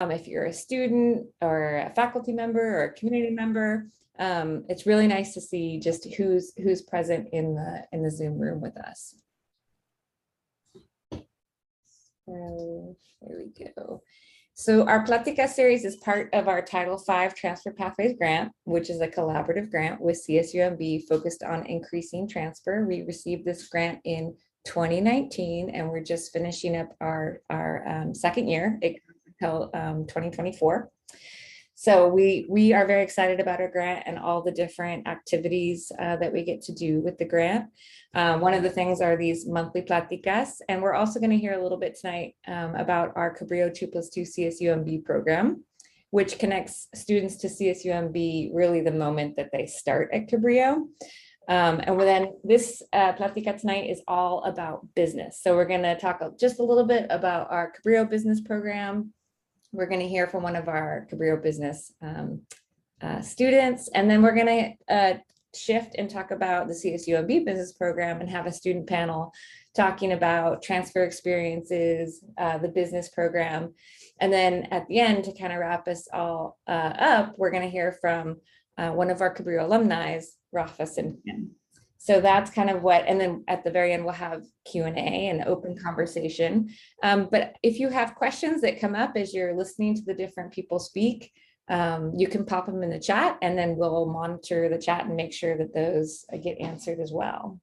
if you're a student or a faculty member or a community member. It's really nice to see just who's present in the Zoom room with us. So there we go. So our Pláticas series is part of our Title V Transfer Pathways Grant, which is a collaborative grant with CSUMB focused on increasing transfer. We received this grant in 2019, and we're just finishing up our second year until 2024. So we are very excited about our grant and all the different activities that we get to do with the grant. One of the things are these monthly Pláticas, and we're also going to hear a little bit tonight about our Cabrillo 2+2 CSUMB program, which connects students to CSUMB really the moment that they start at Cabrillo. And then this Plática tonight is all about business. So we're going to talk just a little bit about our Cabrillo business program. We're going to hear from one of our Cabrillo business students, and then we're going to shift and talk about the CSUMB business program and have a student panel talking about transfer experiences, the business program. And then at the end, to kind of wrap us all up, we're going to hear from one of our Cabrillo alumni, Rafa Simpkin. So that's kind of what, and then at the very end, we'll have Q&A and open conversation. But if you have questions that come up as you're listening to the different people speak, you can pop them in the chat, and then we'll monitor the chat and make sure that those get answered as well.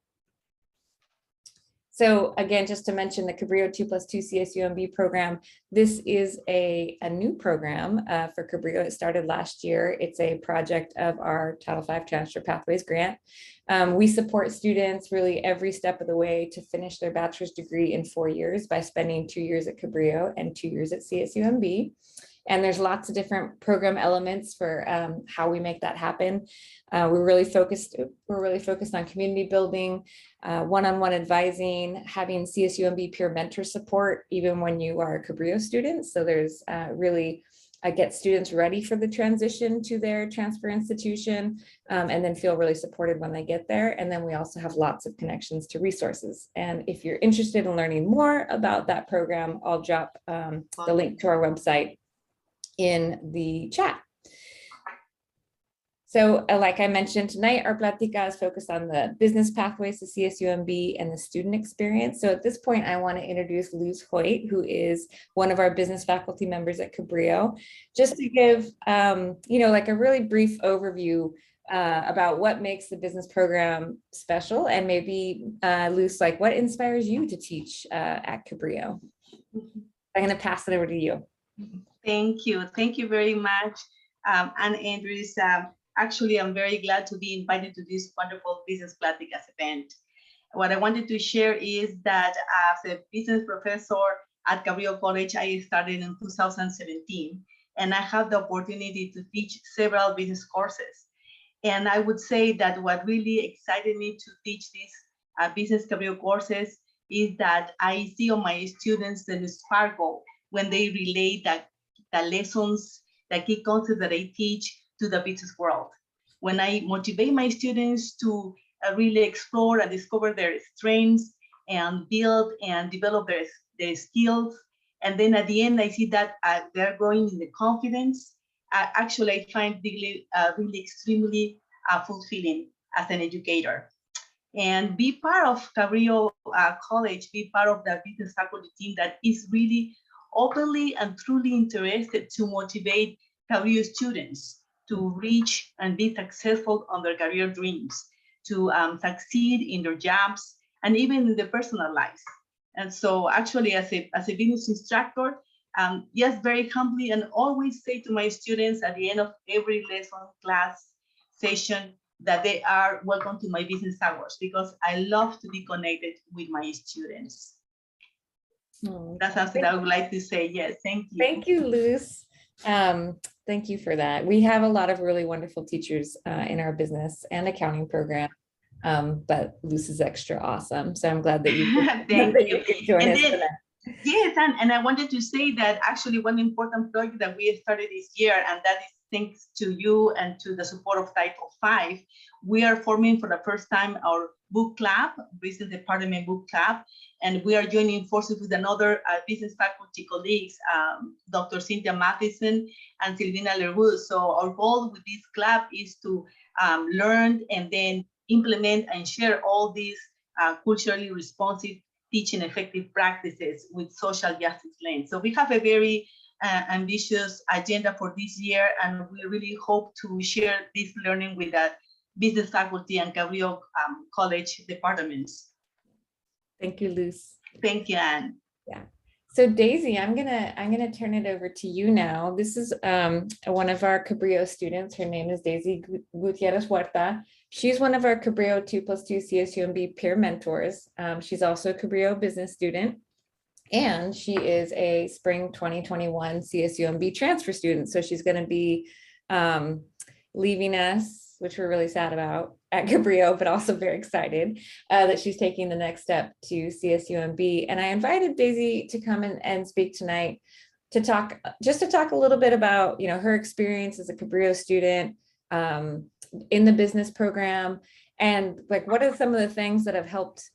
So again, just to mention the Cabrillo 2+2 CSUMB program, this is a new program for Cabrillo. It started last year. It's a project of our Title V Transfer Pathways Grant. We support students really every step of the way to finish their bachelor's degree in 4 years by spending 2 years at Cabrillo and 2 years at CSUMB. And there's lots of different program elements for how we make that happen. We're really focused on community building, one-on-one advising, having CSUMB peer mentor support, even when you are a Cabrillo student. So there's really get students ready for the transition to their transfer institution, and then feel really supported when they get there. And then we also have lots of connections to resources. And if you're interested in learning more about that program, I'll drop the link to our website in the chat. So like I mentioned tonight, our Plática is focused on the business pathways to CSUMB and the student experience. So at this point, I want to introduce Luz Hoyt, who is one of our business faculty members at Cabrillo, just to give, like a really brief overview about what makes the business program special, and maybe Luz, like what inspires you to teach at Cabrillo? I'm going to pass it over to you. Thank you. Thank you very much, Anne Andrews. Actually, I'm very glad to be invited to this wonderful Business Pláticas event. What I wanted to share is that as a business professor at Cabrillo College, I started in 2017, and I have the opportunity to teach several business courses. And I would say that what really excited me to teach these business Cabrillo courses is that I see on my students the sparkle when they relate the lessons, the key concepts that I teach to the business world. When I motivate my students to really explore and discover their strengths and build and develop their skills, and then at the end I see that they're growing in the confidence, actually I find really extremely fulfilling as an educator. And be part of Cabrillo College, be part of the business faculty team that is really openly and truly interested to motivate Cabrillo students to reach and be successful on their career dreams, to succeed in their jobs and even in their personal lives. And so actually as a business instructor, yes, very humbly, and always say to my students at the end of every lesson, class, session, that they are welcome to my business hours, because I love to be connected with my students. That's something I would like to say. Yes, thank you. Thank you, Luz. Thank you for that. We have a lot of really wonderful teachers in our business and accounting program, but Luz is extra awesome. So I'm glad that you could join us for that. Yes, and I wanted to say that actually one important project that we started this year, and that is thanks to you and to the support of Title V, we are forming for the first time our book club, Business Department Book Club, and we are joining forces with another business faculty colleagues, Dr. Cynthia Matheson and Silvina Leroux. So our goal with this club is to learn and then implement and share all these culturally responsive teaching effective practices with social justice lens. So we have a very ambitious agenda for this year, and we really hope to share this learning with the business faculty and Cabrillo College departments. Thank you, Luz. Thank you, Anne. Yeah. So Daisy, I'm gonna turn it over to you now. This is one of our Cabrillo students. Her name is Daisy Gutierrez Huerta. She's one of our Cabrillo 2+2 CSUMB peer mentors. She's also a Cabrillo business student, and she is a spring 2021 CSUMB transfer student. So she's going to be leaving us, which we're really sad about at Cabrillo, but also very excited that she's taking the next step to CSUMB. And I invited Daisy to come and speak tonight to talk a little bit about, her experience as a Cabrillo student in the business program, and like, what are some of the things that have helped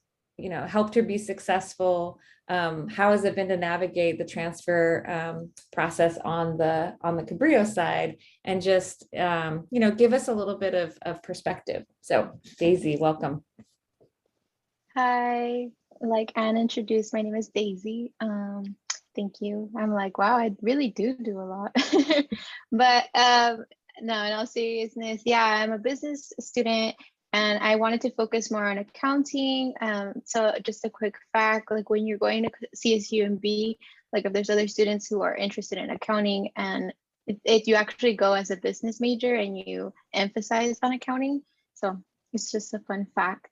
her be successful? How has it been to navigate the transfer process on the Cabrillo side, and just give us a little bit of perspective. So Daisy, welcome. Hi, like Anne introduced, my name is Daisy. Thank you. I'm like, wow, I really do a lot. But no, in all seriousness, yeah, I'm a business student, and I wanted to focus more on accounting. So just a quick fact, like when you're going to CSUMB, like if there's other students who are interested in accounting, and if you actually go as a business major and you emphasize on accounting. So it's just a fun fact.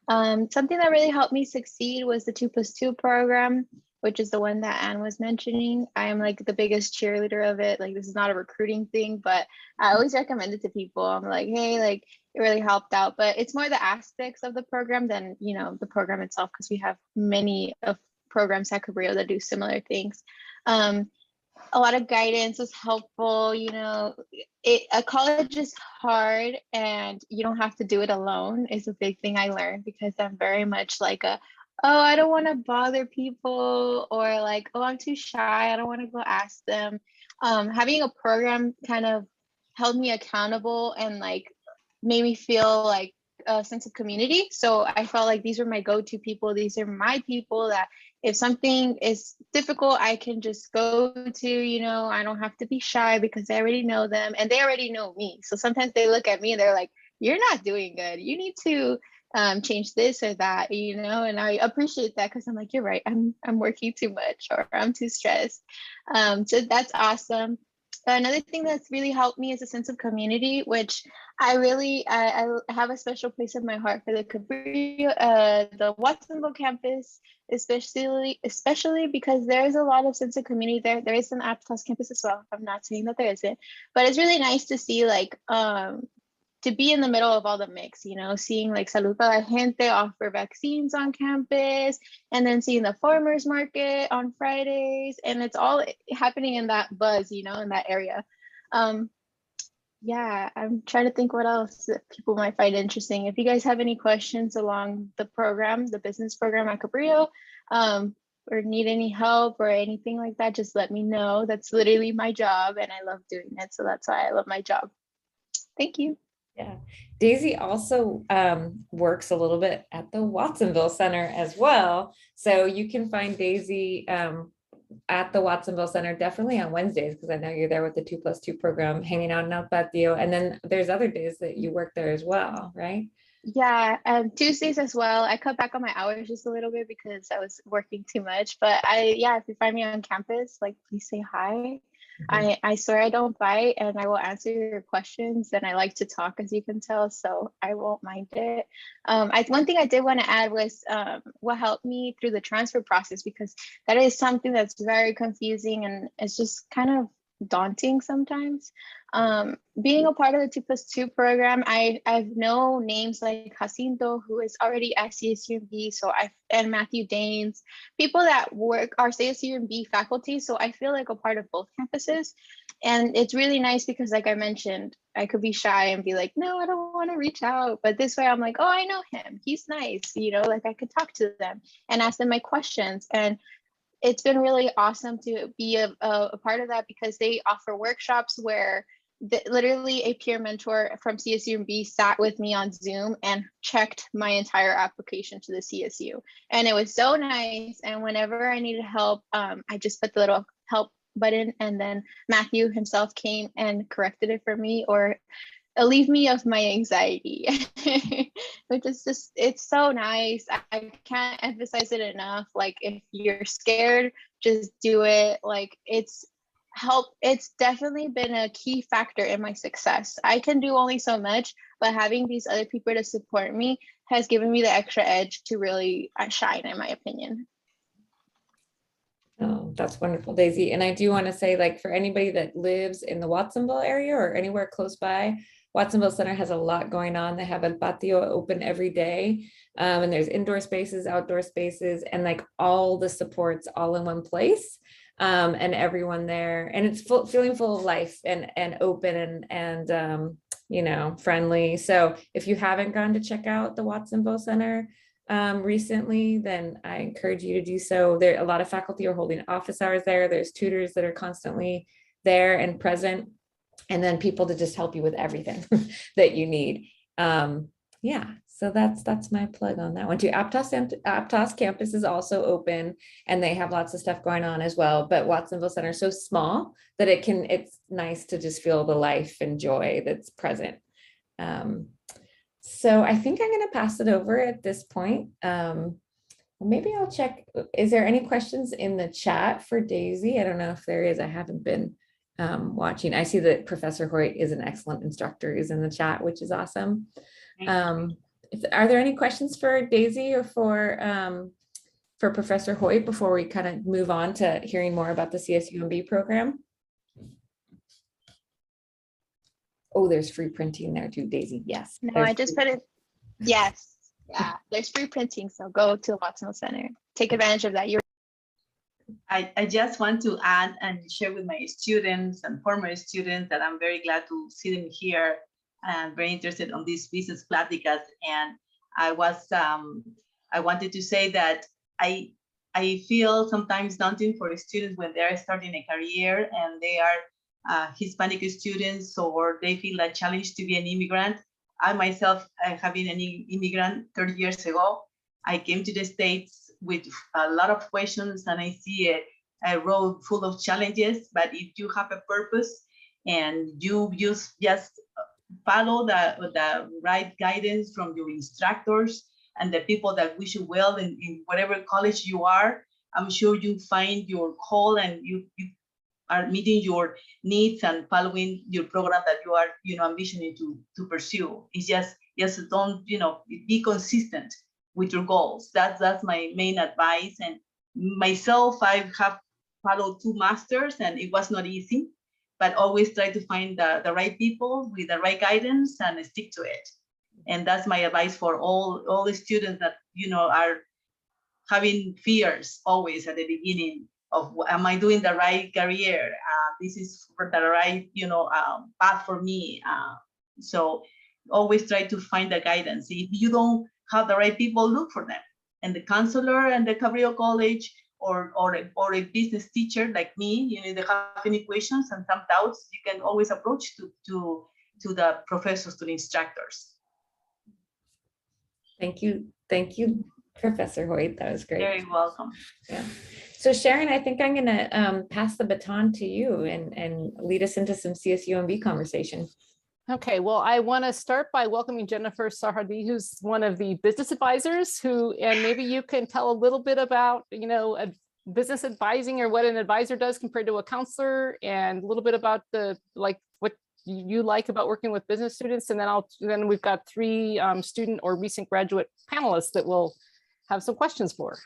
Something that really helped me succeed was the 2+2 program, which is the one that Anne was mentioning. I am like the biggest cheerleader of it. Like, this is not a recruiting thing, but I always recommend it to people. I'm like, hey, like it really helped out. But it's more the aspects of the program than, the program itself, because we have many of programs at Cabrillo that do similar things. A lot of guidance was helpful. A college is hard, and you don't have to do it alone is a big thing I learned, because I'm very much like I don't want to bother people, or like, I'm too shy, I don't want to go ask them. Having a program kind of held me accountable and like made me feel like a sense of community. So I felt like these are my go-to people. These are my people that if something is difficult, I can just go to, I don't have to be shy, because I already know them and they already know me. So sometimes they look at me and they're like, you're not doing good. You need to change this or that, and I appreciate that, because I'm like, you're right. I'm working too much, or I'm too stressed. So that's awesome. Another thing that's really helped me is a sense of community, which I have a special place in my heart for the Cabrillo, the Watsonville campus, especially because there is a lot of sense of community there. There is an Aptos campus as well. I'm not saying that there isn't, but it's really nice to see like to be in the middle of all the mix, seeing like Salud para la Gente offer vaccines on campus, and then seeing the farmers market on Fridays, and it's all happening in that buzz, in that area. Yeah, I'm trying to think what else that people might find interesting. If you guys have any questions along the program, the business program at Cabrillo, or need any help or anything like that, just let me know. That's literally my job, and I love doing it. So that's why I love my job. Thank you. Yeah, Daisy also works a little bit at the Watsonville Center as well. So you can find Daisy at the Watsonville Center definitely on Wednesdays, because I know you're there with the 2+2 program, hanging out in El Patio. And then there's other days that you work there as well, right? Yeah, Tuesdays as well. I cut back on my hours just a little bit because I was working too much. But if you find me on campus, like, please say hi. I swear I don't bite, and I will answer your questions, and I like to talk, as you can tell, so I won't mind it. One thing I did want to add was what helped me through the transfer process, because that is something that's very confusing, and it's just kind of daunting sometimes. Being a part of the 2+2 program, I've known names like Jacinto, who is already at CSUMB, and Matthew Danes, people that are CSUMB faculty. So I feel like a part of both campuses. and it's really nice because, like I mentioned, I could be shy and be like, no, I don't want to reach out. But this way I'm like, oh, I know him. He's nice. You know, like I could talk to them and ask them my questions. And it's been really awesome to be a part of that, because they offer workshops where literally a peer mentor from CSUMB sat with me on Zoom and checked my entire application to the CSU. And it was so nice. And whenever I needed help, I just put the little help button, and then Matthew himself came and corrected it for me, or relieve me of my anxiety. Which is just, it's so nice. I can't emphasize it enough. Like, if you're scared, just do it. Like, it's definitely been a key factor in my success. I can do only so much, but having these other people to support me has given me the extra edge to really shine, in my opinion. Oh, that's wonderful, Daisy. And I do want to say, like, for anybody that lives in the Watsonville area or anywhere close by, Watsonville Center has a lot going on. They have a patio open every day. And there's indoor spaces, outdoor spaces, and like all the supports all in one place. And everyone there, and it's feeling full of life and open and you know, friendly. So if you haven't gone to check out the Watsonville Center recently, then I encourage you to do so. There, a lot of faculty are holding office hours there. There's tutors that are constantly there and present, and then people to just help you with everything that you need. Yeah, so that's my plug on that one too. Aptos campus is also open, and they have lots of stuff going on as well. But Watsonville Center is so small that it's nice to just feel the life and joy that's present. So I think I'm going to pass it over at this point. Maybe I'll check. Is there any questions in the chat for Daisy? I don't know if there is. I haven't been watching. I see that Professor Hoyt is an excellent instructor, is in the chat, which is awesome. Are there any questions for Daisy or for Professor Hoyt before we kind of move on to hearing more about the CSUMB program? Oh, there's free printing there too, Daisy. Yes. No, I just put it. Yes. Yeah, there's free printing. So go to the Watsonville Center. Take advantage of that. I just want to add and share with my students and former students that I'm very glad to see them here and very interested on these business Pláticas. And I wanted to say that I feel sometimes daunting for students when they're starting a career and they are Hispanic students, or they feel a challenge to be an immigrant. I myself have been an immigrant 30 years ago. I came to the States with a lot of questions, and I see a road full of challenges. But if you have a purpose and you just follow the right guidance from your instructors and the people that wish you well in whatever college you are, I'm sure you find your call and you are meeting your needs and following your program that you are, ambitioning to pursue. It's just don't, be consistent with your goals. That's my main advice. And myself, I have followed 2 masters, and it was not easy, but always try to find the right people with the right guidance and stick to it. And that's my advice for all the students that, are having fears always at the beginning of, am I doing the right career? This is for the right, path for me. So always try to find the guidance. If you don't have the right people, look for them. And the counselor and the career college or a business teacher like me, they have any questions and some doubts, you can always approach to the professors, to the instructors. Thank you, Professor Hoyt. That was great. Very welcome. Yeah. So Sharon, I think I'm going to pass the baton to you and lead us into some CSUMB conversation. Okay, well, I want to start by welcoming Jennifer Sarhadi, who's one of the business advisors, and maybe you can tell a little bit about, business advising, or what an advisor does compared to a counselor, and a little bit about what you like about working with business students. And then we've got 3 student or recent graduate panelists that we'll have some questions for.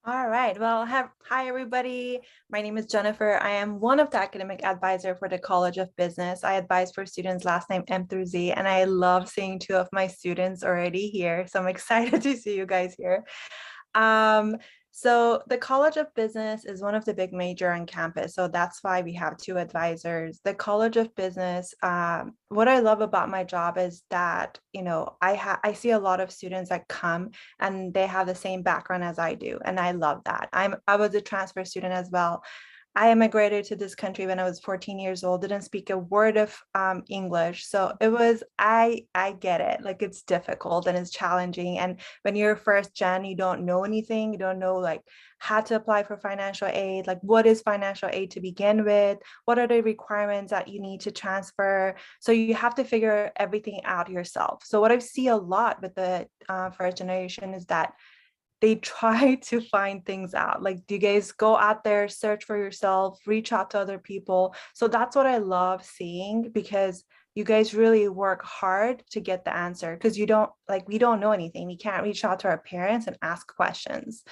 All right. Well, hi, everybody. My name is Jennifer. I am one of the academic advisor for the College of Business. I advise for students last name M through Z, and I love seeing 2 of my students already here. So I'm excited to see you guys here. So the College of Business is one of the big major on campus. So that's why we have 2 advisors. The College of Business, what I love about my job is that, you know, I see a lot of students that come and they have the same background as I do. And I love that. I was a transfer student as well. I immigrated to this country when I was 14 years old, didn't speak a word of English. So it was, I get it. Like, it's difficult and it's challenging. And when you're first gen, you don't know anything. You don't know like how to apply for financial aid. Like, what is financial aid to begin with? What are the requirements that you need to transfer? So you have to figure everything out yourself. So what I see a lot with the first generation is that they try to find things out. Like, do you guys go out there, search for yourself, reach out to other people? So that's what I love seeing, because you guys really work hard to get the answer, because we don't know anything. We can't reach out to our parents and ask questions.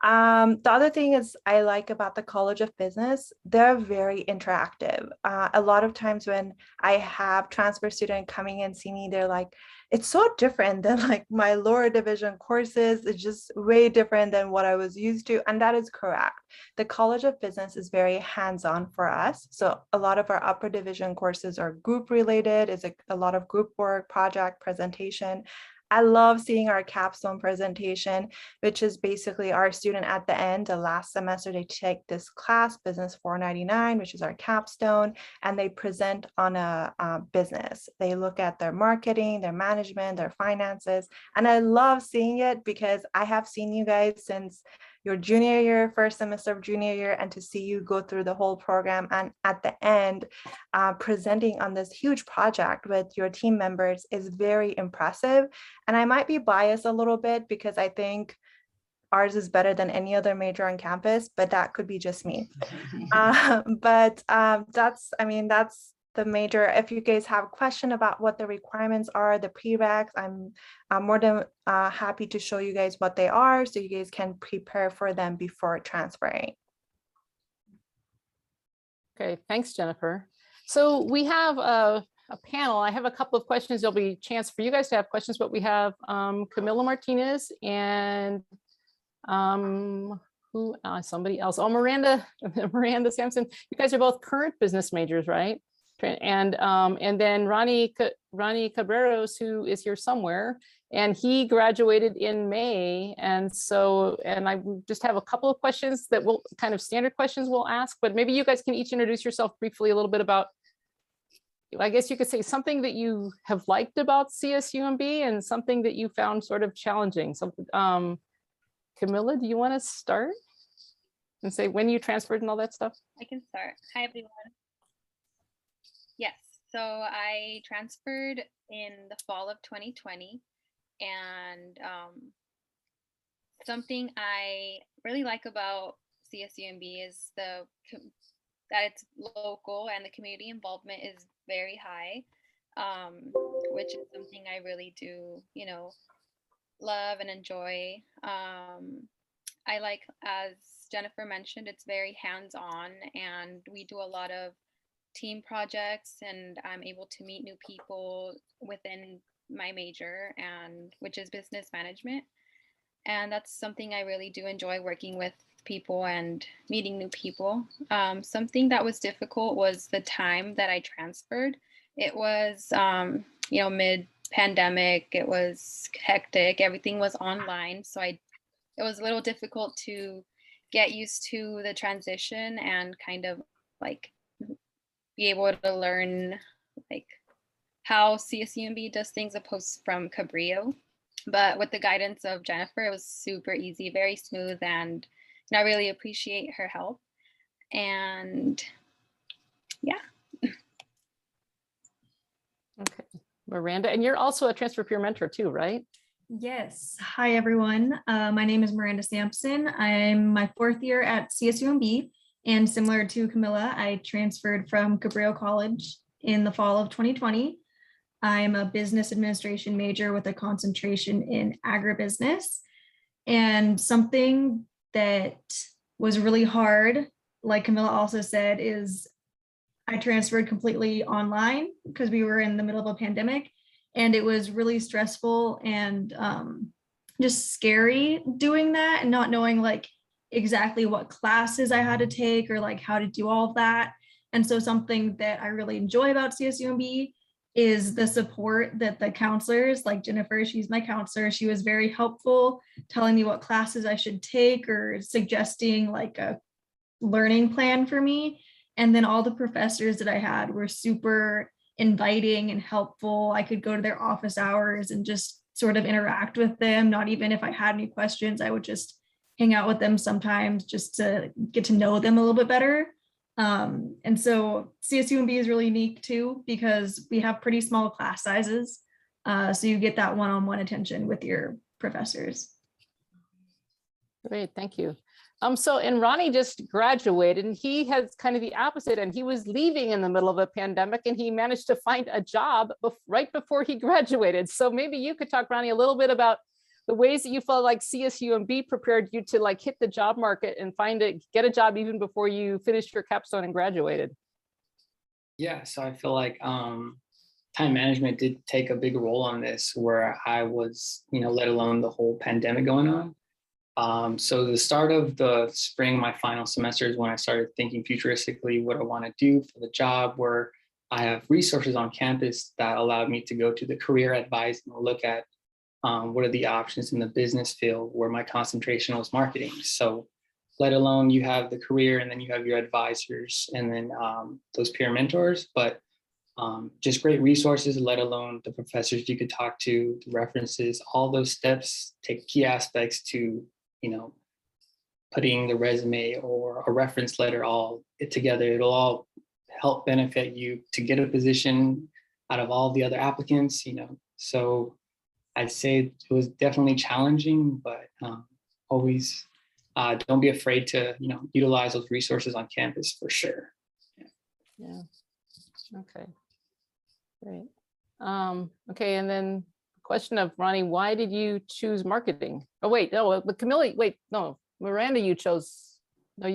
The other thing is I like about the College of Business, they're very interactive. A lot of times when I have transfer student coming and see me, they're like, it's so different than like my lower division courses. It's just way different than what I was used to. And that is correct. The College of Business is very hands-on for us. So a lot of our upper division courses are group related. It's a lot of group work, project, presentation. I love seeing our capstone presentation, which is basically our student at the end, the last semester, they take this class, Business 499, which is our capstone, and they present on a business. They look at their marketing, their management, their finances. And I love seeing it because I have seen you guys since your junior year, first semester of junior year, and to see you go through the whole program and at the end presenting on this huge project with your team members is very impressive. And I might be biased a little bit because I think ours is better than any other major on campus, but that could be just me. That's the major. If you guys have a question about what the requirements are, the prereqs, I'm more than happy to show you guys what they are so you guys can prepare for them before transferring. Okay, thanks, Jennifer. So we have a panel. I have a couple of questions. There'll be a chance for you guys to have questions, but we have Camila Martinez and somebody else. Oh, Miranda Sampson. You guys are both current business majors, right? And then Ronnie Cabreros, who is here somewhere, and he graduated in May. And I just have a couple of questions that will kind of standard questions we'll ask, but maybe you guys can each introduce yourself briefly a little bit about, I guess you could say something that you have liked about CSUMB and something that you found sort of challenging. So Camilla, do you want to start and say when you transferred and all that stuff? I can start. Hi, everyone. Yes, so I transferred in the fall of 2020, and something I really like about CSUMB is that it's local and the community involvement is very high, which is something I really do, love and enjoy. I like, as Jennifer mentioned, it's very hands-on, and we do a lot of team projects, and I'm able to meet new people within my major, and which is business management. And that's something I really do enjoy, working with people and meeting new people. Something that was difficult was the time that I transferred. It was, mid-pandemic, it was hectic, everything was online. So it was a little difficult to get used to the transition and kind of like be able to learn like how CSUMB does things opposed from Cabrillo. But with the guidance of Jennifer, it was super easy, very smooth, and I really appreciate her help. And yeah. Okay, Miranda, and you're also a transfer peer mentor too, right? Yes. Hi, everyone. My name is Miranda Sampson. I'm my 4th year at CSUMB, and similar to Camilla, I transferred from Cabrillo College in the fall of 2020. I'm a business administration major with a concentration in agribusiness. And something that was really hard, like Camilla also said, is I transferred completely online because we were in the middle of a pandemic, and it was really stressful and just scary doing that and not knowing like exactly what classes I had to take or like how to do all of that. And so something that I really enjoy about CSUMB is the support that the counselors, like Jennifer, she's my counselor, she was very helpful telling me what classes I should take or suggesting like a learning plan for me. And then all the professors that I had were super inviting and helpful. I could go to their office hours and just sort of interact with them. Not even if I had any questions, I would just hang out with them sometimes just to get to know them a little bit better. And so CSUMB is really unique too, because we have pretty small class sizes. So you get that one-on-one attention with your professors. Great, thank you. And Ronnie just graduated and he has kind of the opposite, and he was leaving in the middle of a pandemic and he managed to find a job right before he graduated. So maybe you could talk, Ronnie, a little bit about the ways that you felt like CSUMB prepared you to like hit the job market and get a job even before you finished your capstone and graduated. Yeah, so I feel like time management did take a big role on this, where I was, let alone the whole pandemic going on. So the start of the spring, my final semester, is when I started thinking futuristically what I want to do for the job, where I have resources on campus that allowed me to go to the career advice and look at what are the options in the business field, where my concentration was marketing. So let alone you have the career and then you have your advisors and then those peer mentors, but just great resources, let alone the professors you could talk to, the references, all those steps take key aspects to, putting the resume or a reference letter all together. It'll all help benefit you to get a position out of all the other applicants, So I'd say it was definitely challenging, but always don't be afraid to, utilize those resources on campus for sure. Yeah. Okay. Great. Okay. And then question of Ronnie, why did you choose marketing? Oh, wait, no, but Camilla, wait, no, Miranda, you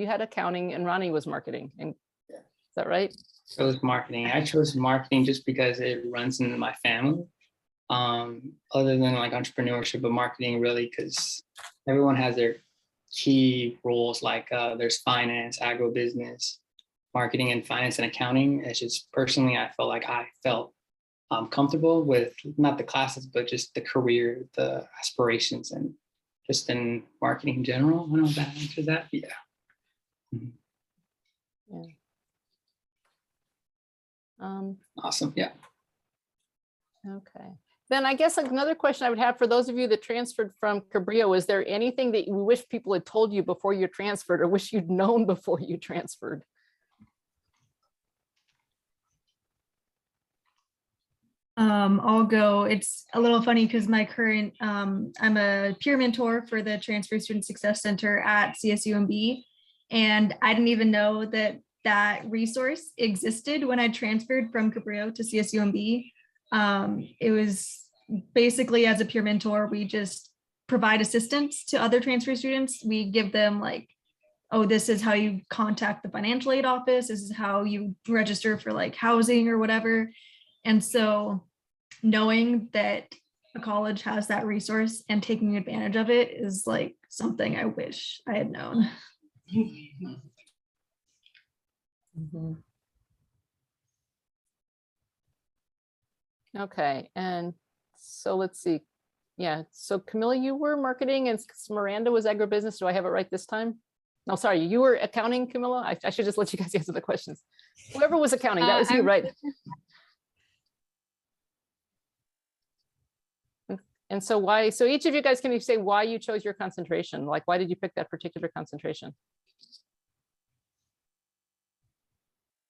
had accounting and Ronnie was marketing. And is that right? So it was marketing. I chose marketing just because it runs in my family. Other than like entrepreneurship, but marketing really, because everyone has their key roles, like there's finance, agribusiness, marketing, and finance and accounting. It's just personally, I felt like I felt comfortable with not the classes, but just the career, the aspirations, and just in marketing in general. I don't know if that answers that. Yeah. Yeah. Awesome. Yeah. Okay. Then I guess another question I would have for those of you that transferred from Cabrillo, is there anything that you wish people had told you before you transferred or wish you'd known before you transferred? I'll go. It's a little funny because my current, I'm a peer mentor for the Transfer Student Success Center at CSUMB. And I didn't even know that that resource existed when I transferred from Cabrillo to CSUMB. It was basically, as a peer mentor, we just provide assistance to other transfer students. We give them like, oh, this is how you contact the financial aid office. This is how you register for like housing or whatever. And so knowing that a college has that resource and taking advantage of it is like something I wish I had known. Mhm. Okay, and so let's see. Yeah, so Camilla, you were marketing and Miranda was agribusiness. Do I have it right this time? No, sorry, you were accounting, Camilla. I should just let you guys answer the questions. Whoever was accounting, that was you, right? And so why, so each of you guys, can you say why you chose your concentration? Like, why did you pick that particular concentration?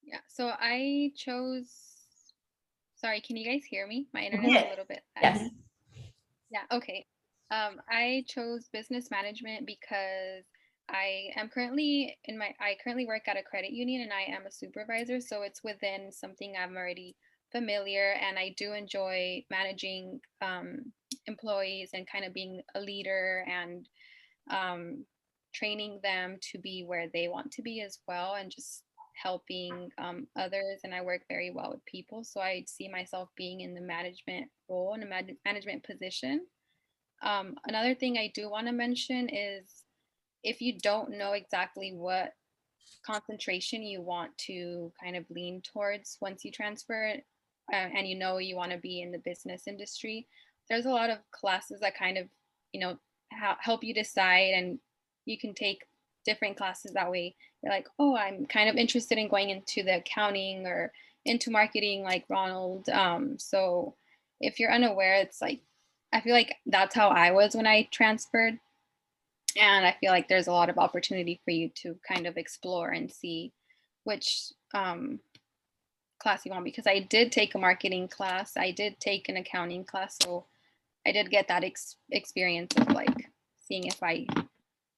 Yeah, so I chose, sorry, can you guys hear me? My internet's a little bit bad. Yes. Yeah, okay. I chose business management because I currently work at a credit union and I am a supervisor. So it's within something I'm already familiar, and I do enjoy managing employees and kind of being a leader and training them to be where they want to be as well, and just helping others. And I work very well with people. So I see myself being in the management role, in a management position. Another thing I do want to mention is if you don't know exactly what concentration you want to kind of lean towards once you transfer it, and you know you want to be in the business industry, there's a lot of classes that kind of, you know, help you decide, and you can take different classes that way. You're like, oh, I'm kind of interested in going into the accounting or into marketing like Ronald. So if you're unaware, it's like, I feel like that's how I was when I transferred. And I feel like there's a lot of opportunity for you to kind of explore and see which class you want, because I did take a marketing class. I did take an accounting class. So I did get that experience of like seeing if I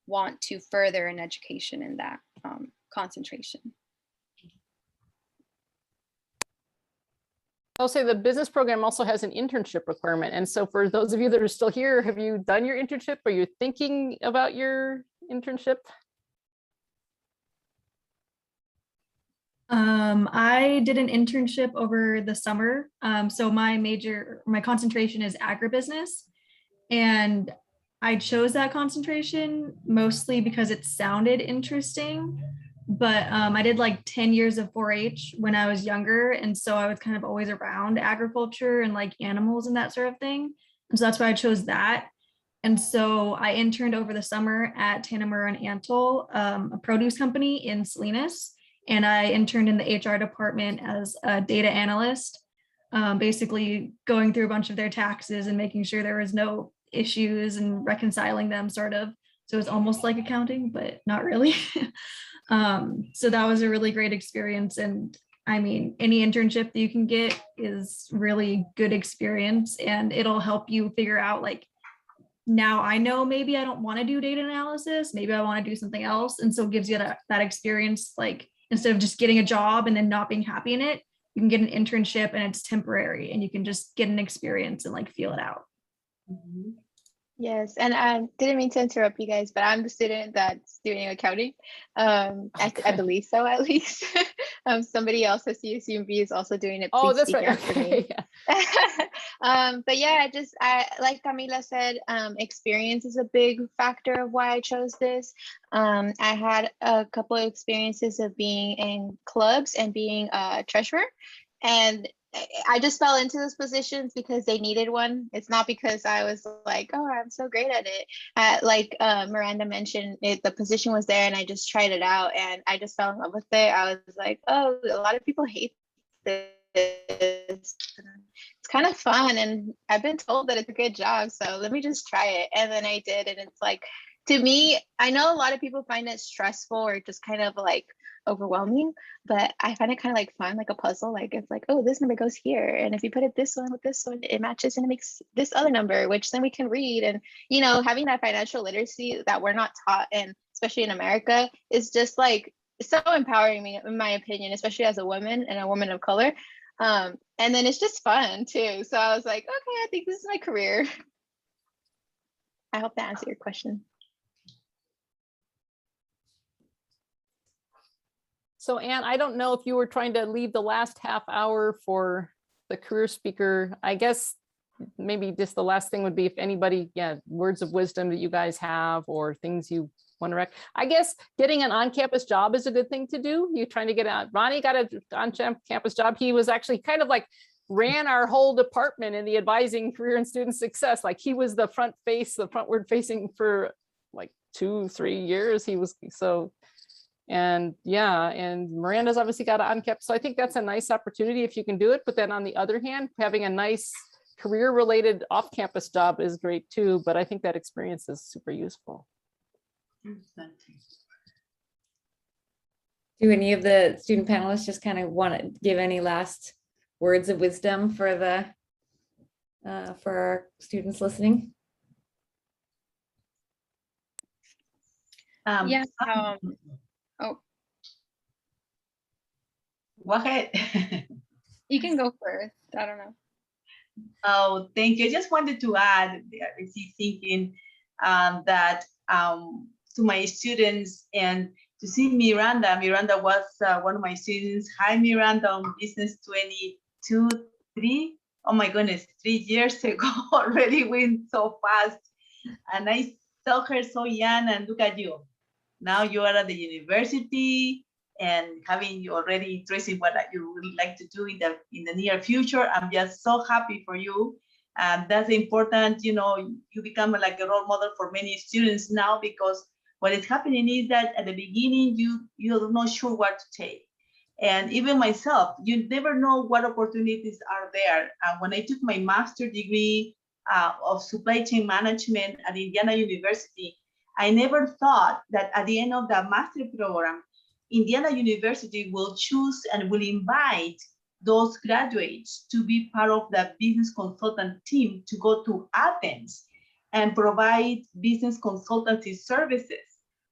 want to further an education in that concentration. I'll say the business program also has an internship requirement. And so for those of you that are still here, have you done your internship? Are you thinking about your internship? I did an internship over the summer. So my concentration is agribusiness. And I chose that concentration mostly because it sounded interesting. But I did like 10 years of 4-H when I was younger. And so I was kind of always around agriculture and like animals and that sort of thing. And so that's why I chose that. And so I interned over the summer at Tanamura and Antle, a produce company in Salinas. And I interned in the HR department as a data analyst, basically going through a bunch of their taxes and making sure there was no issues and reconciling them sort of. So it was almost like accounting, but not really. So that was a really great experience. And I mean, any internship that you can get is really good experience, and it'll help you figure out like, now I know maybe I don't want to do data analysis, maybe I want to do something else. And so it gives you that experience, like instead of just getting a job and then not being happy in it, you can get an internship and it's temporary and you can just get an experience and like feel it out. Mm-hmm. Yes, and I didn't mean to interrupt you guys, but I'm the student that's doing accounting. I believe so, at least. Somebody else at CSUMB is also doing it. Oh, Please that's speak right. out for me. But yeah, I like Camila said, experience is a big factor of why I chose this. I had a couple of experiences of being in clubs and being a treasurer, and I just fell into those positions because they needed one. It's not because I was like, oh, I'm so great at it. Like Miranda mentioned, the position was there and I just tried it out and I just fell in love with it. I was like, oh, a lot of people hate this. It's kind of fun and I've been told that it's a good job. So let me just try it. And then I did. And it's like, to me, I know a lot of people find it stressful or just kind of like overwhelming, but I find it kind of like fun, like a puzzle. Like it's like, oh, this number goes here, and if you put it this one with this one, it matches and it makes this other number, which then we can read. And you know, having that financial literacy that we're not taught, and especially in America, is just like so empowering me, in my opinion, especially as a woman and a woman of color. And then it's just fun too. So I was like, okay, I think this is my career. I hope that answered your question. So Anne, I don't know if you were trying to leave the last half hour for the career speaker. I guess maybe just the last thing would be if anybody, words of wisdom that you guys have or things you want to rec. I guess getting an on-campus job is a good thing to do. You're trying to get out. Ronnie got an on-campus job. He was actually kind of like ran our whole department in the advising career and student success. Like he was the frontward facing for like 2-3 years. He was so. And Miranda's obviously got an on-campus. So I think that's a nice opportunity if you can do it. But then on the other hand, having a nice career-related off-campus job is great too. But I think that experience is super useful. Do any of the student panelists just kind of want to give any last words of wisdom for our students listening? Oh, go ahead. you can go first. I don't know. Oh, thank you. I just wanted to add, I see thinking that to my students and to see Miranda. Miranda was one of my students. Hi, Miranda, on Business 3. Oh my goodness, 3 years ago already went so fast. And I saw her so young, and look at you. Now you are at the university and having you already interested in what you would like to do in the near future. I'm just so happy for you. And that's important, you know, you become like a role model for many students now, because what is happening is that at the beginning, you're not sure what to take. And even myself, you never know what opportunities are there. When I took my master's degree of supply chain management at Indiana University, I never thought that at the end of the master program, Indiana University will choose and will invite those graduates to be part of the business consultant team to go to Athens and provide business consultancy services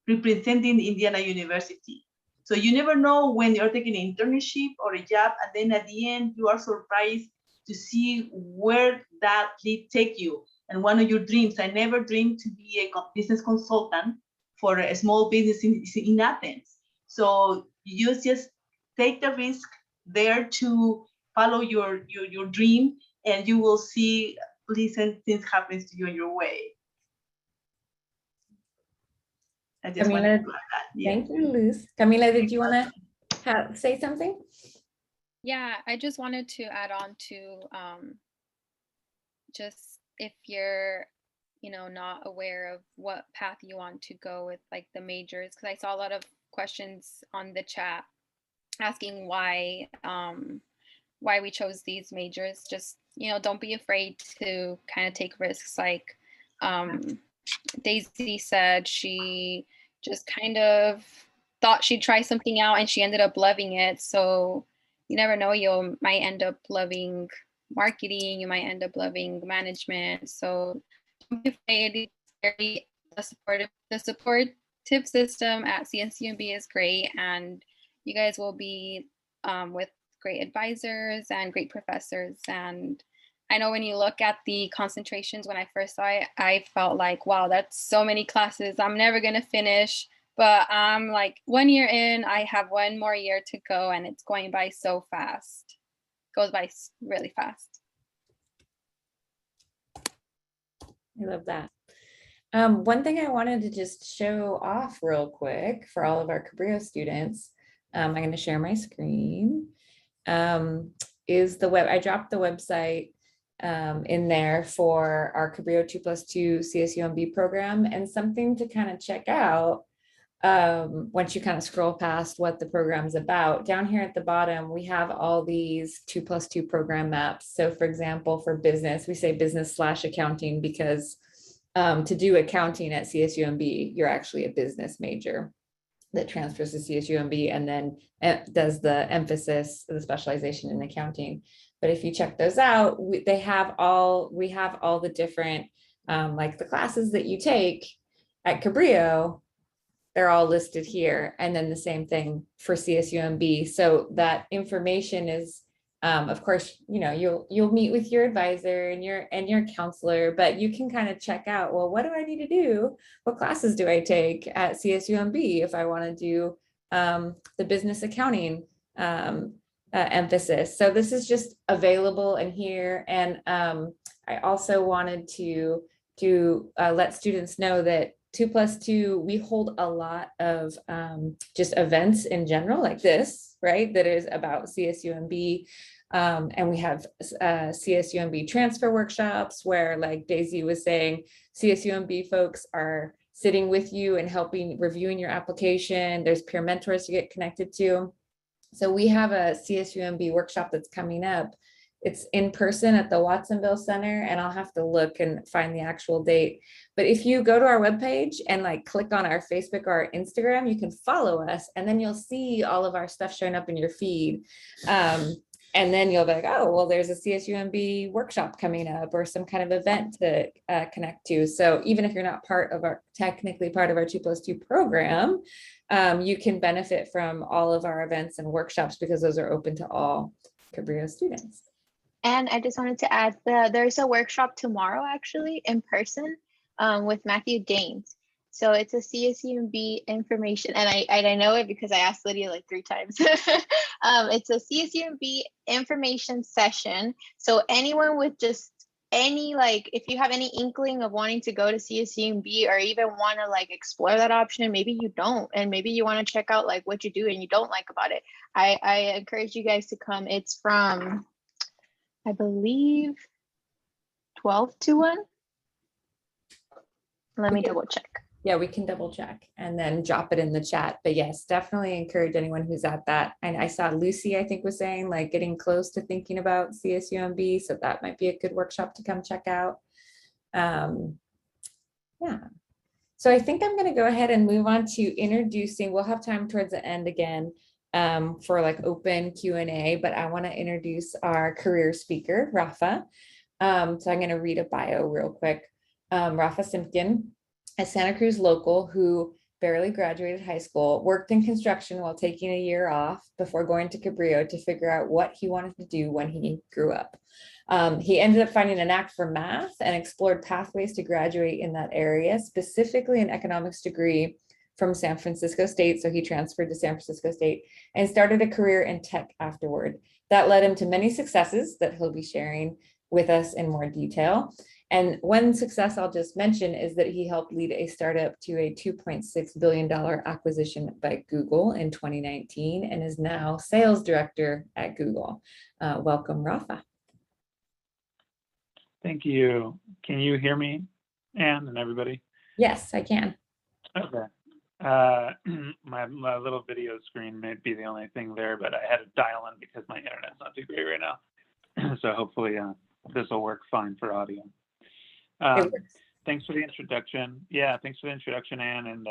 representing Indiana University. So you never know when you're taking an internship or a job, and then at the end, you are surprised to see where that lead take you. And one of your dreams, I never dreamed to be a business consultant for a small business in Athens. So you just take the risk there to follow your dream, and you will see pleasant things happen to you in your way. I just wanted to add that. Yeah. Thank you, Luz. Camila, did you want to say something? Yeah, I just wanted to add on to just if you're, you know, not aware of what path you want to go with, like the majors, because I saw a lot of questions on the chat asking why we chose these majors. Just, you know, don't be afraid to kind of take risks. Like Daisy said, she just kind of thought she'd try something out and she ended up loving it. So you never know, you might end up loving marketing, you might end up loving management. So don't be afraid. The supportive system at CSUMB is great, and you guys will be with great advisors and great professors. And I know when you look at the concentrations, when I first saw it, I felt like, wow, that's so many classes. I'm never going to finish. But I'm like 1 year in, I have 1 more year to go, and it's going by so fast. It goes by really fast. I love that. One thing I wanted to just show off real quick for all of our Cabrillo students, I'm going to share my screen, is the web. I dropped the website in there for our Cabrillo 2+2 CSUMB program, and something to kind of check out once you kind of scroll past what the program's about. Down here at the bottom, we have all these 2+2 program maps. So for example, for business, we say business/accounting because to do accounting at CSUMB, you're actually a business major that transfers to CSUMB and then does the emphasis, the specialization in accounting. But if you check those out, we have all the different, like the classes that you take at Cabrillo, they're all listed here. And then the same thing for CSUMB. So that information is, of course, you know, you'll meet with your advisor and your counselor, but you can kind of check out, well, what do I need to do? What classes do I take at CSUMB if I want to do the business accounting emphasis? So this is just available in here. And I also wanted to let students know that 2+2, we hold a lot of just events in general like this, right? That is about CSUMB. And we have CSUMB transfer workshops where, like Daisy was saying, CSUMB folks are sitting with you and helping reviewing your application. There's peer mentors to get connected to. So we have a CSUMB workshop that's coming up. It's in person at the Watsonville Center, and I'll have to look and find the actual date. But if you go to our webpage and like click on our Facebook or our Instagram, you can follow us, and then you'll see all of our stuff showing up in your feed. And then you'll be like, oh, well, there's a CSUMB workshop coming up or some kind of event to connect to. So even if you're not technically part of our 2+2 program, you can benefit from all of our events and workshops because those are open to all Cabrillo students. And I just wanted to add that there's a workshop tomorrow, actually, in person with Matthew Gaines. So it's a CSUMB information, and I know it because I asked Lydia like 3 times. It's a CSUMB information session. So anyone with just any, like, if you have any inkling of wanting to go to CSUMB or even want to like explore that option, maybe you don't, and maybe you want to check out like what you do and you don't like about it, I encourage you guys to come. It's from, I believe, 12 to 1. Let me double check. Yeah, we can double check and then drop it in the chat. But yes, definitely encourage anyone who's at that. And I saw Lucy, I think, was saying like getting close to thinking about CSUMB. So that might be a good workshop to come check out. Yeah. So I think I'm going to go ahead and move on to introducing. We'll have time towards the end again for like open Q&A, but I want to introduce our career speaker, Rafa. So I'm going to read a bio real quick. Rafa Simpkin, a Santa Cruz local who barely graduated high school, worked in construction while taking a year off before going to Cabrillo to figure out what he wanted to do when he grew up. He ended up finding a knack for math and explored pathways to graduate in that area, specifically an economics degree from San Francisco State. So he transferred to San Francisco State and started a career in tech afterward. That led him to many successes that he'll be sharing with us in more detail. And one success I'll just mention is that he helped lead a startup to a $2.6 billion acquisition by Google in 2019 and is now sales director at Google. Welcome, Rafa. Thank you. Can you hear me, Anne, and everybody? Yes, I can. Okay. My little video screen may be the only thing there, but I had to dial in because my internet's not too great right now. So hopefully this will work fine for audio. Thanks for the introduction. Yeah, thanks for the introduction, Anne, and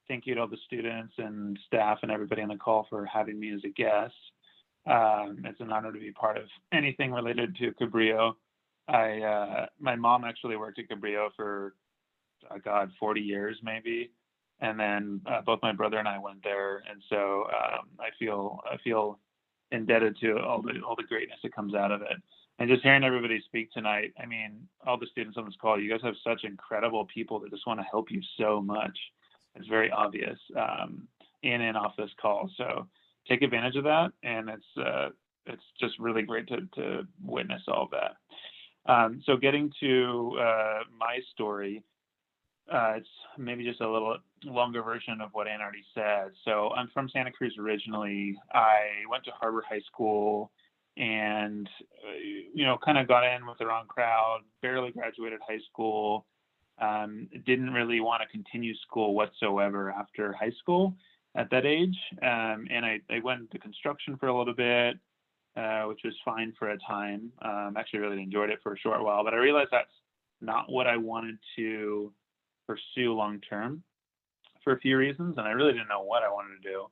thank you to all the students and staff and everybody on the call for having me as a guest. It's an honor to be part of anything related to Cabrillo. My mom actually worked at Cabrillo for, 40 years maybe, and then both my brother and I went there, and so I feel indebted to all the greatness that comes out of it. And just hearing everybody speak tonight, I mean, all the students on this call, you guys have such incredible people that just want to help you so much. It's very obvious in and off this call. So take advantage of that, and it's just really great to witness all of that. So getting to my story, it's maybe just a little longer version of what Ann already said. So I'm from Santa Cruz originally. I went to Harbor High School and, kind of got in with the wrong crowd, barely graduated high school, didn't really want to continue school whatsoever after high school at that age. And I went into construction for a little bit, which was fine for a time. Actually really enjoyed it for a short while, but I realized that's not what I wanted to pursue long-term for a few reasons. And I really didn't know what I wanted to do.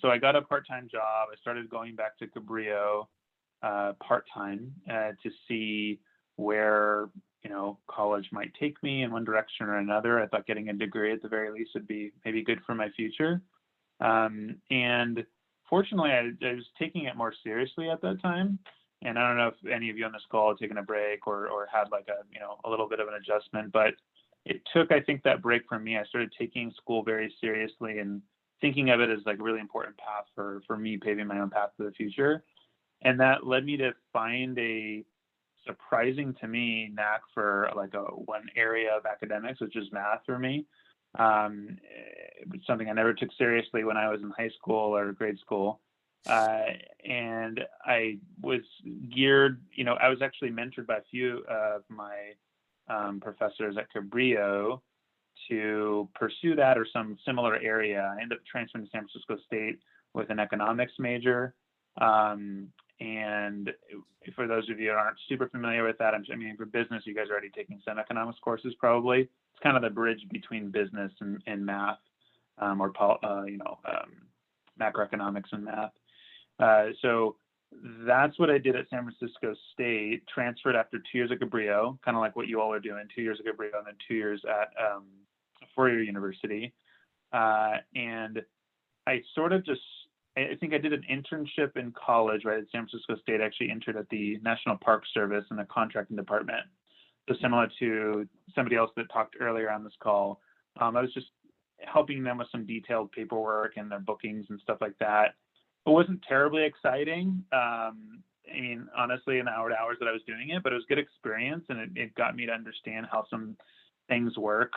So I got a part-time job. I started going back to Cabrillo part-time to see where, college might take me in one direction or another. I thought getting a degree at the very least would be maybe good for my future. And fortunately, I was taking it more seriously at that time. And I don't know if any of you on this call had taken a break or had like a little bit of an adjustment, but it took, I think, that break from me. I started taking school very seriously and thinking of it as like a really important path for me, paving my own path to the future. And that led me to find a surprising to me knack for like one area of academics, which is math for me. It's something I never took seriously when I was in high school or grade school. And I was geared, I was actually mentored by a few of my professors at Cabrillo to pursue that or some similar area. I ended up transferring to San Francisco State with an economics major. And for those of you who aren't super familiar with that, I mean, for business, you guys are already taking some economics courses probably. It's kind of the bridge between business and math, or macroeconomics and math. So that's what I did at San Francisco State, transferred after 2 years at Cabrillo, kind of like what you all are doing, 2 years at Cabrillo and then 2 years at a four-year university. And I sort of I think I did an internship in college, right, at San Francisco State. I actually entered at the National Park Service in the contracting department. So similar to somebody else that talked earlier on this call, I was just helping them with some detailed paperwork and their bookings and stuff like that. It wasn't terribly exciting. I mean, honestly, in the hours that I was doing it, but it was good experience, and it got me to understand how some things work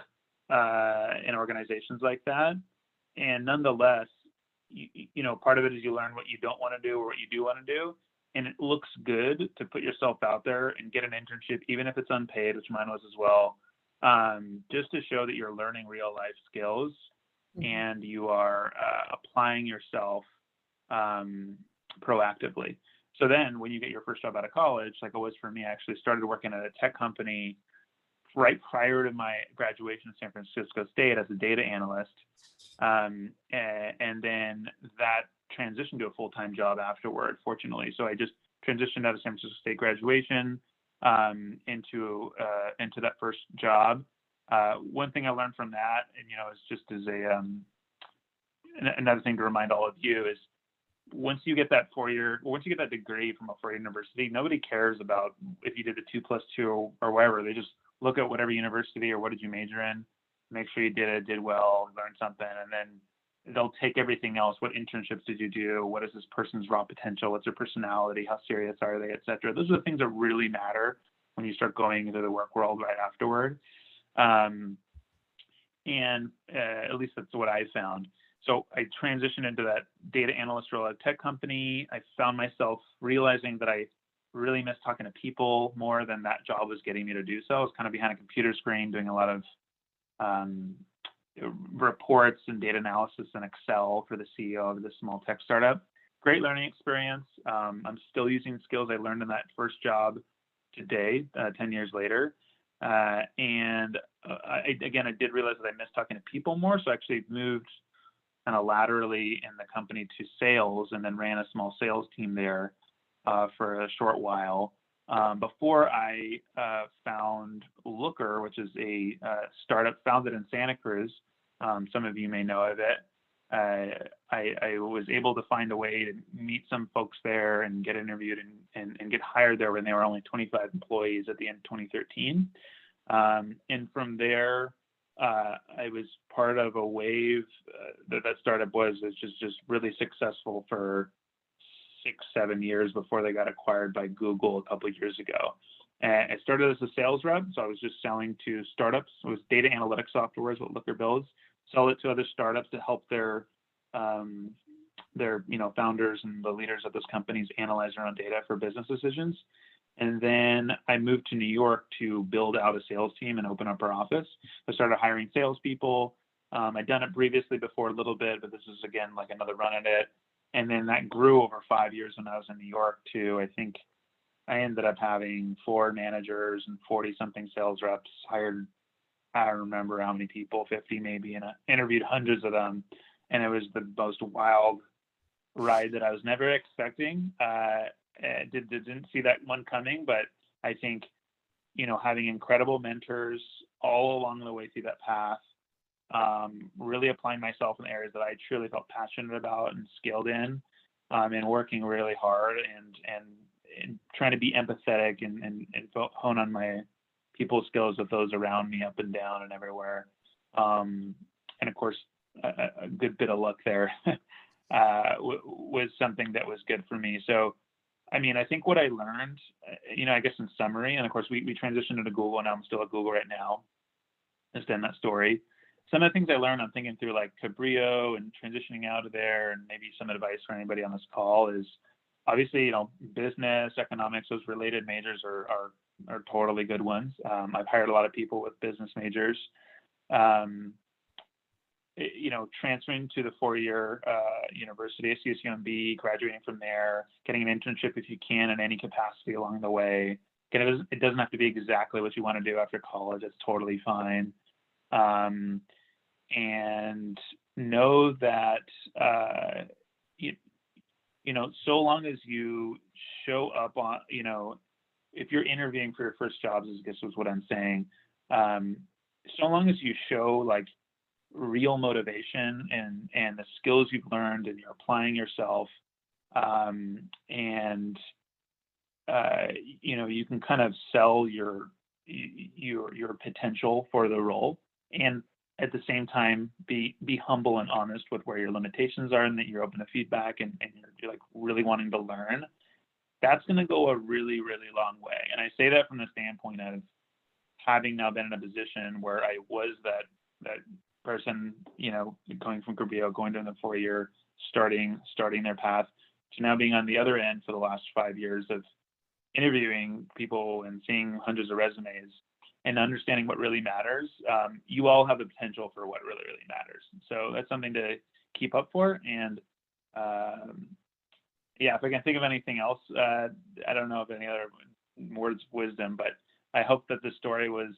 in organizations like that. And nonetheless, you know, part of it is you learn what you don't want to do or what you do want to do. And it looks good to put yourself out there and get an internship, even if it's unpaid, which mine was as well, just to show that you're learning real life skills and you are applying yourself proactively. So then when you get your first job out of college, like it was for me, I actually started working at a tech company right prior to my graduation in San Francisco State as a data analyst. And then that transitioned to a full-time job afterward, fortunately. So I just transitioned out of San Francisco State graduation into that first job. One thing I learned from that, and you know, is just as another thing to remind all of you is once you get that degree from a 4-year university, nobody cares about if you did the 2+2 or whatever. They just look at whatever university or what did you major in, make sure you did well, learn something, and then they'll take everything else. What internships did you do? What is this person's raw potential? What's their personality? How serious are they, et cetera? Those are the things that really matter when you start going into the work world right afterward. And at least that's what I found. So I transitioned into that data analyst role at a tech company. I found myself realizing that I really missed talking to people more than that job was getting me to do so. I was kind of behind a computer screen doing a lot of reports and data analysis in Excel for the CEO of this small tech startup. Great learning experience. I'm still using skills I learned in that first job today, 10 years later. I did realize that I missed talking to people more. So I actually moved kind of laterally in the company to sales and then ran a small sales team there for a short while before I found Looker, which is a startup founded in Santa Cruz. Some of you may know of it. I was able to find a way to meet some folks there and get interviewed and get hired there when they were only 25 employees at the end of 2013. And from there, I was part of a wave that startup was just really successful for 6-7 years before they got acquired by Google a couple of years ago. And I started as a sales rep, so I was just selling to startups. It was data analytics software is what Looker builds. Sell it to other startups to help their founders and the leaders of those companies analyze their own data for business decisions. And then I moved to New York to build out a sales team and open up our office. I started hiring salespeople. I'd done it previously before a little bit, but this is again like another run at it. And then that grew over 5 years when I was in New York to, I think I ended up having 4 managers and 40 something sales reps, hired, I don't remember how many people, 50 maybe, and I interviewed hundreds of them. And it was the most wild ride that I was never expecting. Didn't see that one coming, but I think, you know, having incredible mentors all along the way through that path, really applying myself in areas that I truly felt passionate about and skilled in, and working really hard and trying to be empathetic and hone on my people skills with those around me up and down and everywhere. And of course, a good bit of luck there was something that was good for me. So, I mean, I think what I learned, you know, I guess in summary, and of course we transitioned into Google and I'm still at Google right now, just in that story. Some of the things I learned, I'm thinking through like Cabrillo and transitioning out of there, and maybe some advice for anybody on this call is obviously, you know, business, economics, those related majors are totally good ones. I've hired a lot of people with business majors. You know, transferring to the 4-year university at CSUMB, graduating from there, getting an internship if you can in any capacity along the way. Again, it doesn't have to be exactly what you want to do after college. It's totally fine. And know that, you know, so long as you show up on, you know, if you're interviewing for your first jobs, I guess is what I'm saying, so long as you show like real motivation and the skills you've learned and you're applying yourself, and you know, you can kind of sell your potential for the role, and at the same time be humble and honest with where your limitations are and that you're open to feedback and you're like really wanting to learn. that's going to go a really, really long way. And I say that from the standpoint of having now been in a position where I was that person, you know, going from Cabrillo, going to the 4-year, starting their path, to now being on the other end for the last 5 years of interviewing people and seeing hundreds of resumes and understanding what really matters. You all have the potential for what really, really matters. So that's something to keep up for. And yeah, if I can think of anything else, I don't know if any other words of wisdom, but I hope that the story was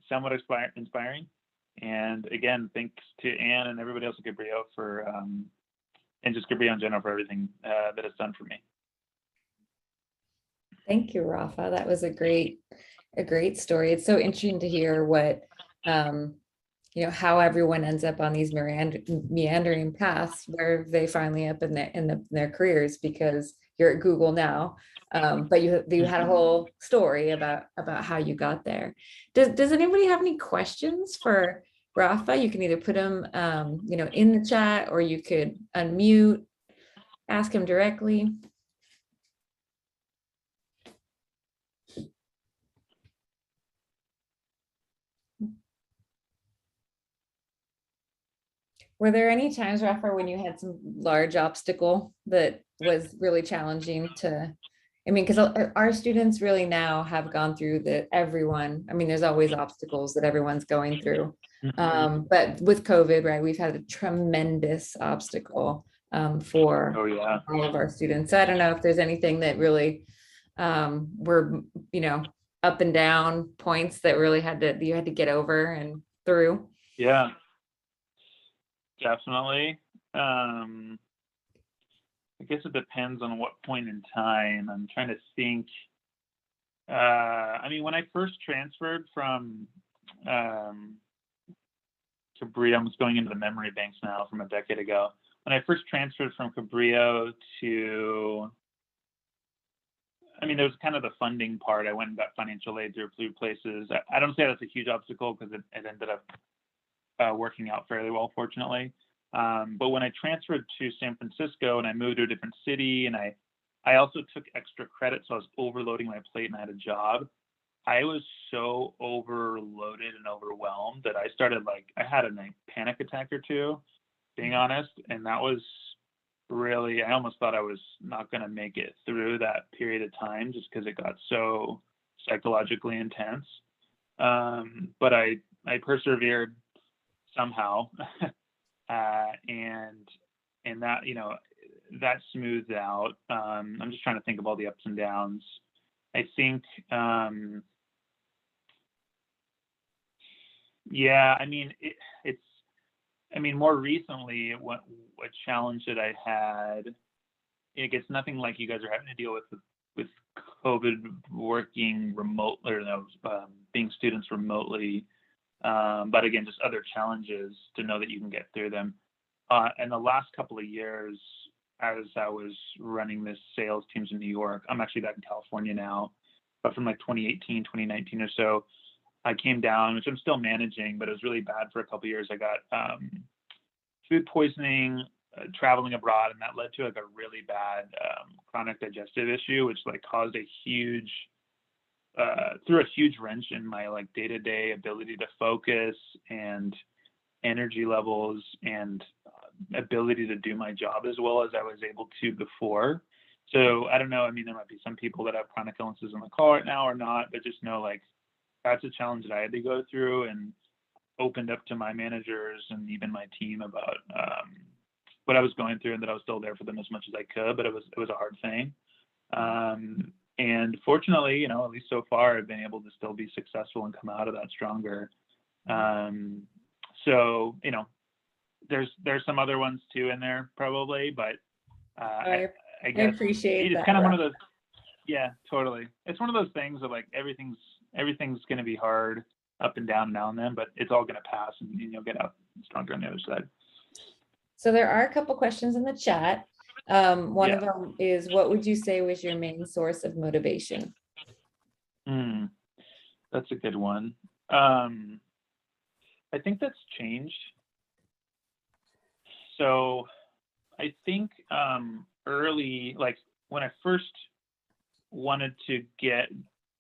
somewhat inspiring. And again, thanks to Anne and everybody else at Cabrillo for, and just Cabrillo in general for everything that it's done for me. Thank you, Rafa. That was a great story. It's so interesting to hear what, you know, how everyone ends up on these meandering paths where they finally up in their careers, because you're at Google now. But you had a whole story about how you got there. Does anybody have any questions for Rafa? You can either put them, you know, in the chat, or you could unmute, ask him directly. Were there any times, Rafa, when you had some large obstacle that was really challenging to, I mean, because our students really now have gone through everyone, I mean, there's always obstacles that everyone's going through. But with COVID, right, we've had a tremendous obstacle for all of our students. So I don't know if there's anything that really were, you know, up and down points that really you had to get over and through. Yeah. Definitely. I guess it depends on what point in time. I'm trying to think. I mean, when I first transferred from Cabrillo, I'm just going into the memory banks now from a decade ago. When I first transferred from Cabrillo to, I mean, there was kind of the funding part. I went and got financial aid through a few places. I don't say that's a huge obstacle, because it ended up working out fairly well, fortunately. But when I transferred to San Francisco and I moved to a different city, and I also took extra credit, so I was overloading my plate and I had a job. I was so overloaded and overwhelmed that I started, like, I had a panic attack or two, being honest. And that was really, I almost thought I was not going to make it through that period of time, just because it got so psychologically intense. But I persevered somehow. And that, you know, that smoothed out. I'm just trying to think of all the ups and downs. I think, yeah, I mean, I mean, more recently, what challenge that I had, it's nothing like you guys are having to deal with COVID, working remote, or being students remotely. But again, just other challenges to know that you can get through them. And the last couple of years, as I was running this sales teams in New York, I'm actually back in California now, but from like 2018, 2019 or so, I came down, which I'm still managing, but it was really bad for a couple of years. I got food poisoning, traveling abroad, and that led to like a really bad chronic digestive issue, which like caused a huge, threw a huge wrench in my like day-to-day ability to focus and energy levels and ability to do my job as well as I was able to before. So I don't know. I mean, there might be some people that have chronic illnesses on the call right now or not, but just know like that's a challenge that I had to go through, and opened up to my managers and even my team about what I was going through, and that I was still there for them as much as I could, but it was a hard thing. And fortunately, you know, at least so far, I've been able to still be successful and come out of that stronger. So, you know, there's some other ones too in there probably, but I guess I appreciate it's that, kind of one of those. Yeah, totally. It's one of those things that like everything's going to be hard up and down now and then, but it's all going to pass, and you'll get out stronger on the other side. So there are a couple questions in the chat. One of them is, what would you say was your main source of motivation? That's a good one. I think that's changed. So I think early, like when I first wanted to get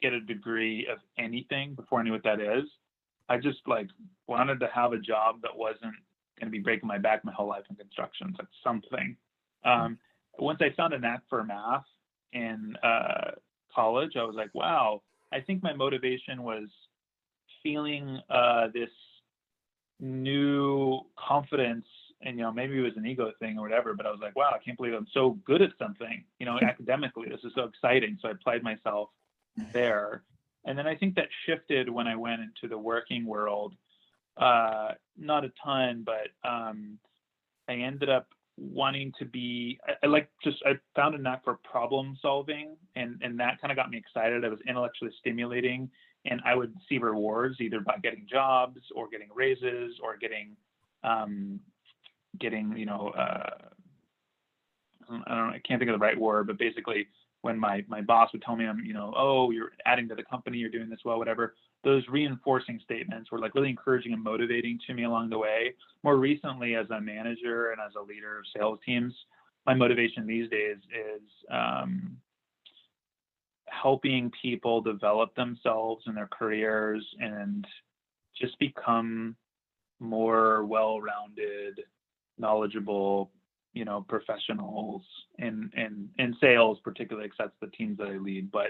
a degree of anything before I knew what that is. I just like wanted to have a job that wasn't going to be breaking my back my whole life in construction, like something. Once I found a knack for math in college, I was like, wow, I think my motivation was feeling this new confidence, and maybe it was an ego thing or whatever, but I was like, wow, I can't believe I'm so good at something, academically, this is so exciting. So I applied myself there. And then I think that shifted when I went into the working world. Not a ton, but I ended up wanting to be, I found a knack for problem solving, and that kind of got me excited. It was intellectually stimulating, and I would see rewards either by getting jobs or getting raises or getting I can't think of the right word, but basically when my boss would tell me oh, you're adding to the company, you're doing this well, whatever, those reinforcing statements were like really encouraging and motivating to me along the way. More recently, as a manager and as a leader of sales teams, my motivation these days is helping people develop themselves in their careers and just become more well-rounded, knowledgeable, professionals in sales, particularly, because that's the teams that I lead, but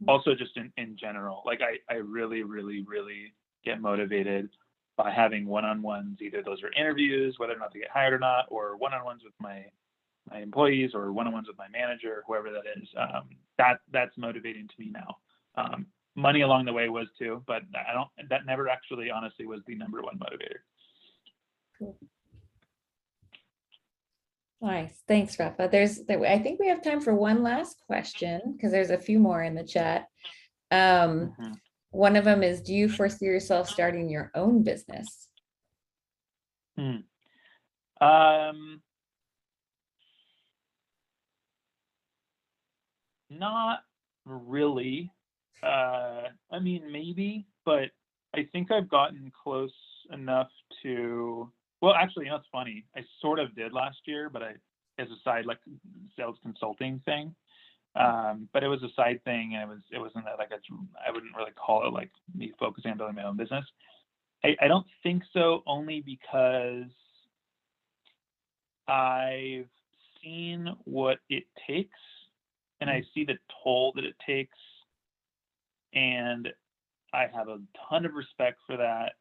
also just in general. Like I really, really, really get motivated by having one-on-ones, either those are interviews, whether or not they get hired or not, or one-on-ones with my employees, or one-on-ones with my manager, whoever that is. That's motivating to me now. Money along the way was too, but that never actually honestly was the number one motivator. Cool. Nice. Thanks, Rafa. I think we have time for one last question because there's a few more in the chat. One of them is, do you foresee yourself starting your own business? Not really. I mean, maybe, but I think I've gotten close enough to, well, actually, it's funny. I sort of did last year, but as a side, like sales consulting thing. But it was a side thing, and it wasn't that like I wouldn't really call it like me focusing on building my own business. I don't think so, only because I've seen what it takes, and I see the toll that it takes, and I have a ton of respect for that,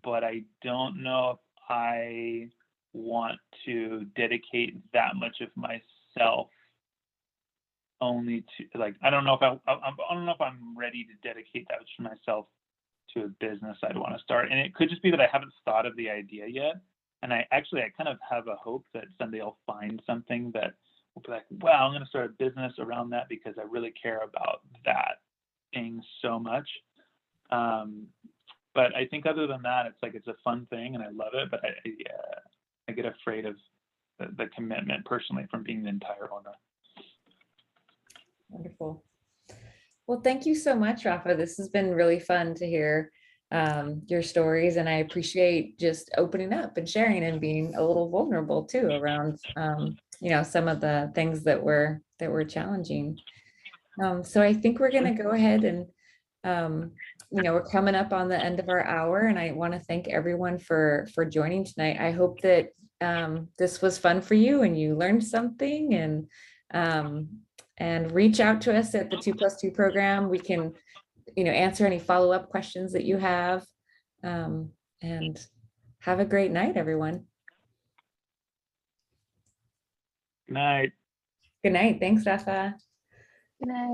but I don't know if I want to dedicate that much of myself only to, like, I don't know if I'm ready to dedicate that much of myself to a business I'd want to start. And it could just be that I haven't thought of the idea yet. And I kind of have a hope that someday I'll find something that will be like, wow, I'm going to start a business around that because I really care about that thing so much. But I think other than that, it's a fun thing and I love it. But I get afraid of the commitment personally from being the entire owner. Wonderful. Well, thank you so much, Rafa. This has been really fun to hear your stories, and I appreciate just opening up and sharing and being a little vulnerable too around some of the things that were challenging. So I think we're going to go ahead and we're coming up on the end of our hour, and I want to thank everyone for joining tonight. I hope that this was fun for you and you learned something, and reach out to us at the 2+2 program. We can, answer any follow-up questions that you have, and have a great night, everyone. Good night. Good night. Thanks, Rafa. Good night.